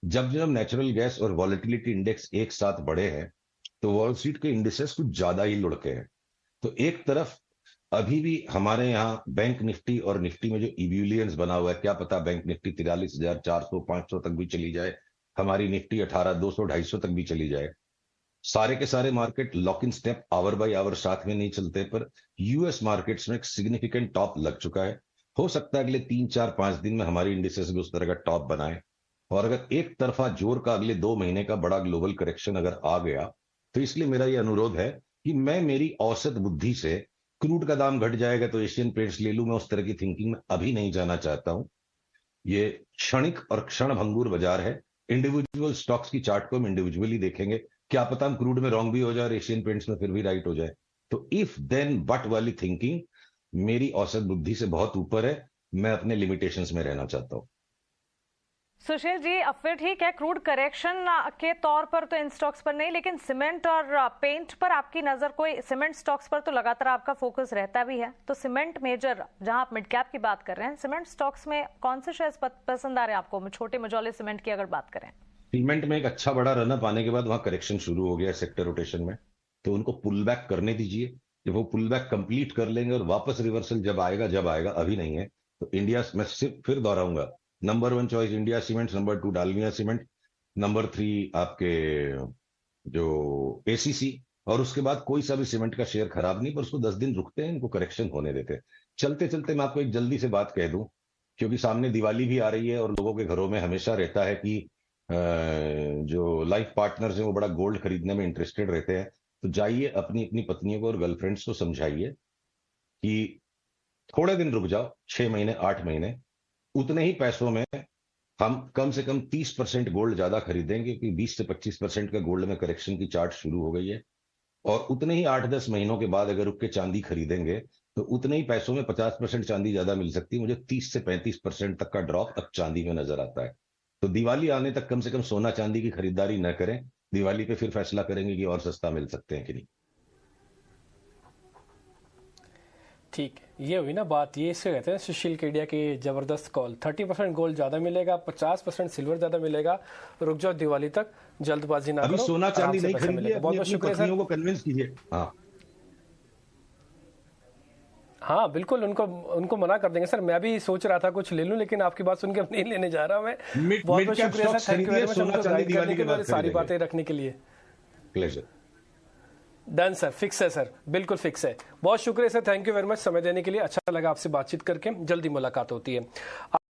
जब जब natural gas और वॉलेटिलिटी इंडेक्स एक साथ बढ़े हैं तो वॉल स्ट्रीट के इंडिसेस कुछ ज्यादा ही लुढ़के हैं। तो एक तरफ अभी भी हमारे यहाँ बैंक निफ्टी और निफ्टी में जो इब्यूलियंस बना हुआ है, क्या पता बैंक निफ्टी 43,400 500 तक भी चली जाए, हमारी निफ्टी 18,200 250 तक भी चली जाए। सारे के सारे market lock in step hour by hour साथ में नहीं चलते, पर यूएस मार्केट्स में एक सिग्निफिकेंट टॉप लग चुका है। हो सकता है अगले 3 4 5 दिन में हमारी इंडिसेस भी उस तरह का टॉप बनाए। और अगर एक तरफा जोर का अगले 2 महीने का बड़ा ग्लोबल करेक्शन अगर आ गया, तो इसलिए मेरा यह अनुरोध है कि मैं मेरी औसत बुद्धि से, क्रूड का दाम घट जाएगा तो एशियन पेंट्स ले लूं, मैं उस तरह की थिंकिंग में अभी नहीं जाना चाहता हूं। ये क्षणिक और क्षण भंगुर बाजार है। इंडिविजुअल स्टॉक्स की चार्ट को हम इंडिविजुअली देखेंगे, क्या पता हम क्रूड में रॉन्ग भी हो जाए और एशियन पेंट्स में फिर भी राइट हो जाए। तो इफ देन बट वाली थिंकिंग मेरी औसत बुद्धि से बहुत ऊपर है। मैं अपने लिमिटेशंस में रहना चाहता हूं। सुशील जी, अब फिर ठीक है, क्रूड करेक्शन के तौर पर तो इन स्टॉक्स पर नहीं, लेकिन सीमेंट और पेंट पर आपकी नजर, कोई सीमेंट स्टॉक्स पर तो लगातार आपका फोकस रहता भी है, तो सीमेंट मेजर, जहां आप मिड कैप की बात कर रहे हैं, सीमेंट स्टॉक्स में कौन से शेयर्स पसंद आ रहे हैं आपको, छोटे मझौले सीमेंट की अगर बात करें? सीमेंट में एक अच्छा बड़ा रनअप आने के बाद वहां करेक्शन शुरू हो गया है सेक्टर रोटेशन में, तो उनको पुल बैक करने दीजिए। जब वो पुल बैक कंप्लीट कर लेंगे और वापस रिवर्सल जब आएगा, जब आएगा, अभी नहीं है। तो इंडिया, मैं सिर्फ फिर दोहराऊंगा, number 1 choice India cement, number 2 Dalmia cement, number 3 आपके जो एसीसी। और उसके बाद कोई सा भी सीमेंट का शेयर खराब नहीं, पर उसको 10 दिन रुकते हैं, इनको करेक्शन होने देते हैं। चलते चलते मैं आपको एक जल्दी से बात कह दूं, क्योंकि सामने दिवाली भी आ रही है और लोगों के घरों में हमेशा रहता है कि जो लाइफ पार्टनर्स हैं वो बड़ा गोल्ड खरीदने में इंटरेस्टेड रहते हैं। तो जाइए अपनी अपनी पत्नियों को और गर्लफ्रेंड्स को समझाइए कि थोड़े दिन रुक जाओ, 6 महीने 8 महीने, उतने ही पैसों में हम कम से कम 30% गोल्ड ज्यादा खरीदेंगे, क्योंकि 20 से 25% का गोल्ड में करेक्शन की चार्ट शुरू हो गई है। और उतने ही 8 10 महीनों के बाद अगर रुक के चांदी खरीदेंगे तो उतने ही पैसों में 50% चांदी ज्यादा मिल सकती है। मुझे 30 से 35% तक का ड्रॉप अब चांदी में नजर आता है। तो दिवाली आने तक कम से कम सोना चांदी की खरीदारी न करें। दिवाली पे फिर फैसला करेंगे कि और सस्ता मिल सकते हैं कि नहीं। ठीक है, ये हुई ना बात, ये इससे कहते हैं सुशील केडिया की जबरदस्त कॉल। 30% गोल्ड ज्यादा मिलेगा, 50% सिल्वर ज्यादा मिलेगा, रुक जाओ दिवाली तक, जल्दबाजी ना अभी करो, सोना आराम चांदी से नहीं पैसा खरीदिए, मिलेगा। बहुत अपनी बहुत अपनी शुक्रिया पत्नियों सर। को कन्विंस कीजिए। हाँ, हाँ बिल्कुल, उनको उनको मना कर देंगे सर। मैं भी सोच रहा था कुछ ले लूं, लेकिन आपकी बात सुन के अब नहीं लेने जा रहा मैं। मिड बहुत मिड बहुत कैप शुक्रिया स्टॉक्स सर, थैंक यू खरीदिए, वेरी मच सोना हमको चांदी गाइड करने दिवाली के के लिए, बाद सारी खरीदेंगे। बातें रखने के लिए। प्लेजर। डन सर, फिक्स है सर, बिल्कुल फिक्स है। बहुत शुक्रिया sir, thank you very much समय देने के लिए। अच्छा लगा आपसे बातचीत करके, जल्दी मुलाकात होती है।